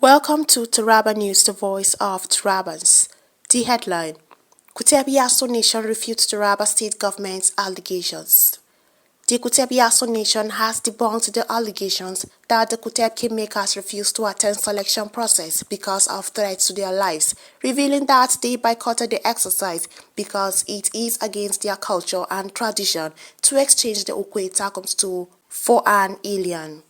Welcome to Taraba News, the voice of Tarabans. The headline: Kuteb Yatso Nation refutes Taraba state government's allegations. The Kuteb Yatso Nation has debunked the allegations that the Kuteb kingmakers refused to attend selection process because of threats to their lives, revealing that they boycotted the exercise because it is against their culture and tradition to exchange the Ukwe Takum stool for an alien.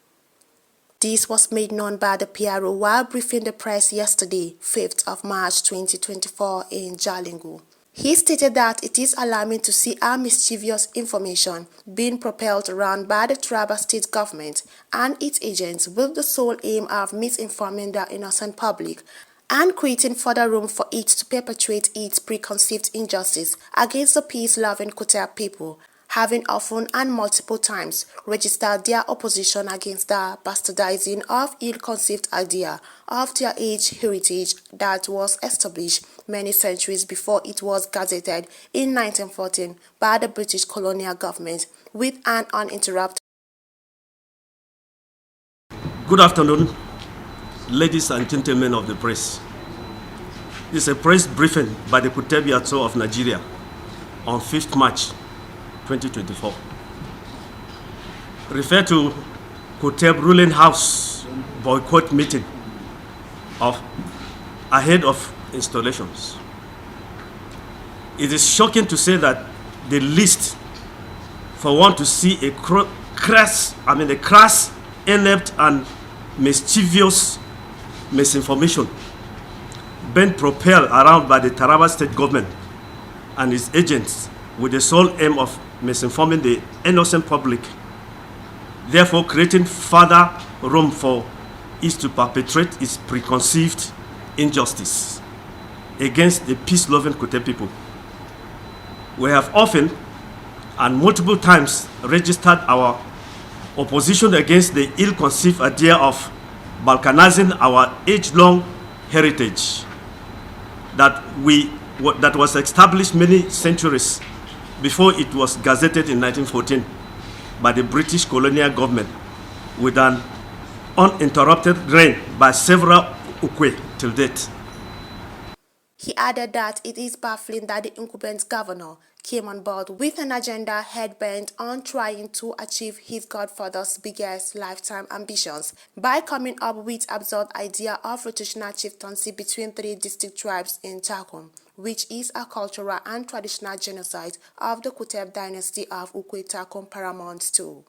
This was made known by the PRO while briefing the press yesterday, 5th of March 2024 in Jalingo. He stated that it is alarming to see our mischievous information being propelled around by the Taraba state government and its agents with the sole aim of misinforming the innocent public and creating further room for it to perpetuate its preconceived injustice against the peace-loving Kuteb people, having often and multiple times registered their opposition against the bastardizing of ill-conceived idea of their age heritage that was established many centuries before it was gazetted in 1914 by the British colonial government with an uninterrupted. Good afternoon, ladies and gentlemen of the press. This is a press briefing by the Kuteb Yatso of Nigeria on 5th March 2024. Refer to Kuteb ruling house boycott meeting ahead of installations. It is shocking to say that the list for one to see a crass, inept and mischievous misinformation being propelled around by the Taraba state government and its agents with the sole aim of misinforming the innocent public, therefore creating further room for it to perpetrate its preconceived injustice against the peace-loving Kuteb people. We have often and multiple times registered our opposition against the ill-conceived idea of balkanizing our age-long heritage that was established many centuries before it was gazetted in 1914 by the British colonial government with an uninterrupted reign by several Ukwe till date. He added that it is baffling that the incumbent governor came on board with an agenda head-bent on trying to achieve his godfather's biggest lifetime ambitions by coming up with absurd idea of rotational chieftaincy between 3 distinct tribes in Takum, which is a cultural and traditional genocide of the Kuteb dynasty of Ukwe Takum paramount too.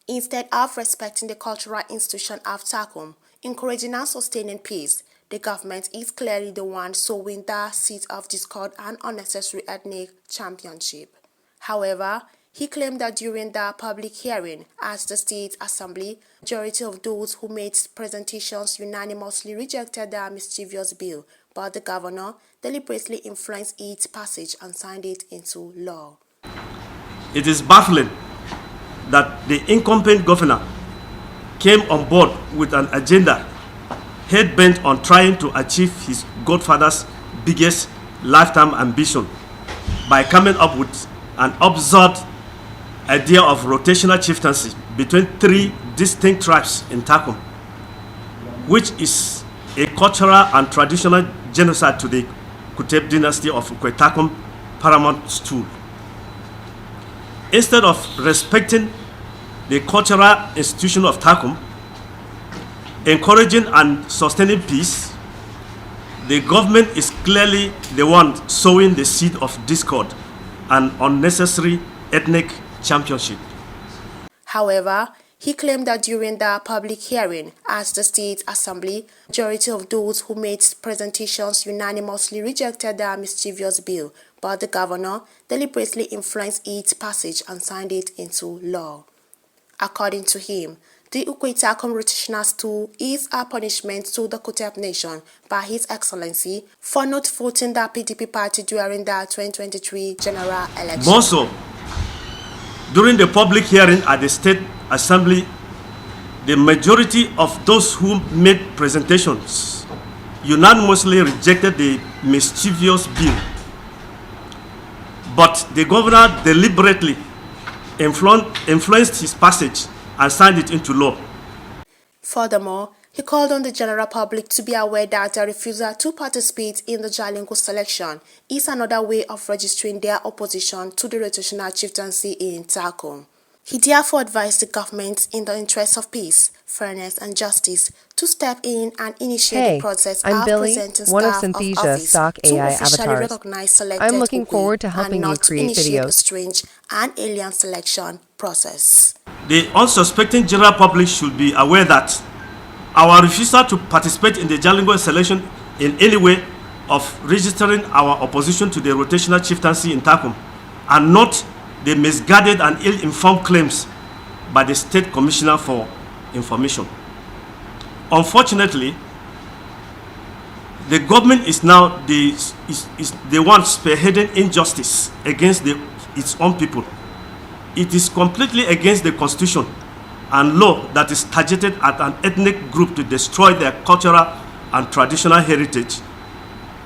Instead of respecting the cultural institution of Takum, encouraging and sustaining peace, the government is clearly the one sowing the seeds of discord and unnecessary ethnic championship. However, he claimed that during the public hearing at the State Assembly, the majority of those who made presentations unanimously rejected the mischievous bill, but the governor deliberately influenced its passage and signed it into law. It is baffling that the incumbent governor came on board with an agenda head-bent on trying to achieve his godfather's biggest lifetime ambition by coming up with an absurd idea of rotational chieftaincy between 3 distinct tribes in Takum, which is a cultural and traditional genocide to the Kuteb dynasty of Ukwe Takum paramount stool. Instead of respecting the cultural institution of Takum, encouraging and sustaining peace, the government is clearly the one sowing the seed of discord and unnecessary ethnic championship. However, he claimed that during the public hearing at the State Assembly, the majority of those who made presentations unanimously rejected the mischievous bill, but the governor deliberately influenced its passage and signed it into law. According to him, the Ukwe Takum rotational stool is a punishment to the Kuteb nation by His Excellency for not voting the PDP party during the 2023 general election. More so, during the public hearing at the State Assembly, the majority of those who made presentations unanimously rejected the mischievous bill, but the governor deliberately influenced his passage and signed it into law. Furthermore, He called on the general public to be aware that a refusal to participate in the Jalingo selection is another way of registering their opposition to the rotational chieftaincy in Takum. He therefore advised the government, in the interest of peace, fairness and justice, to step in and initiate the process of presenting staff of office to officially recognize selected I'm looking forward to helping and you not to create initiate a videos. strange and alien selection process. The unsuspecting general public should be aware that our refusal to participate in the Jalingo selection in any way of registering our opposition to the rotational chieftaincy in Takum and not the misguided and ill-informed claims by the State Commissioner for Information. Unfortunately, the government is now the one spearheading injustice against its own people. It is completely against the Constitution and law that is targeted at an ethnic group to destroy their cultural and traditional heritage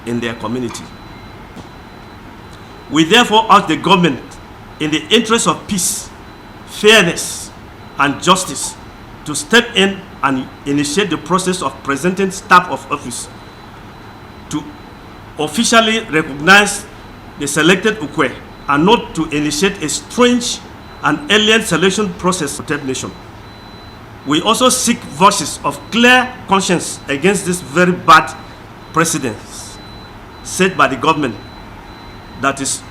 in their community. We therefore urge the government, in the interest of peace, fairness, and justice, to step in and initiate the process of presenting staff of office to officially recognize the selected Ukwe and not to initiate a strange and alien selection process for the nation. We also seek voices of clear conscience against this very bad precedent set by the government that is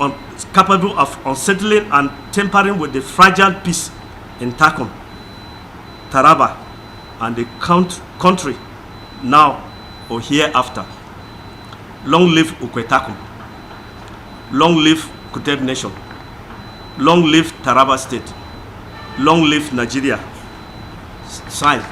capable of unsettling and tampering with the fragile peace in Takum, Taraba, and the country now or hereafter. Long live Ukwe Takum. Long live Kuteb Nation. Long live Taraba State. Long live Nigeria. Sign.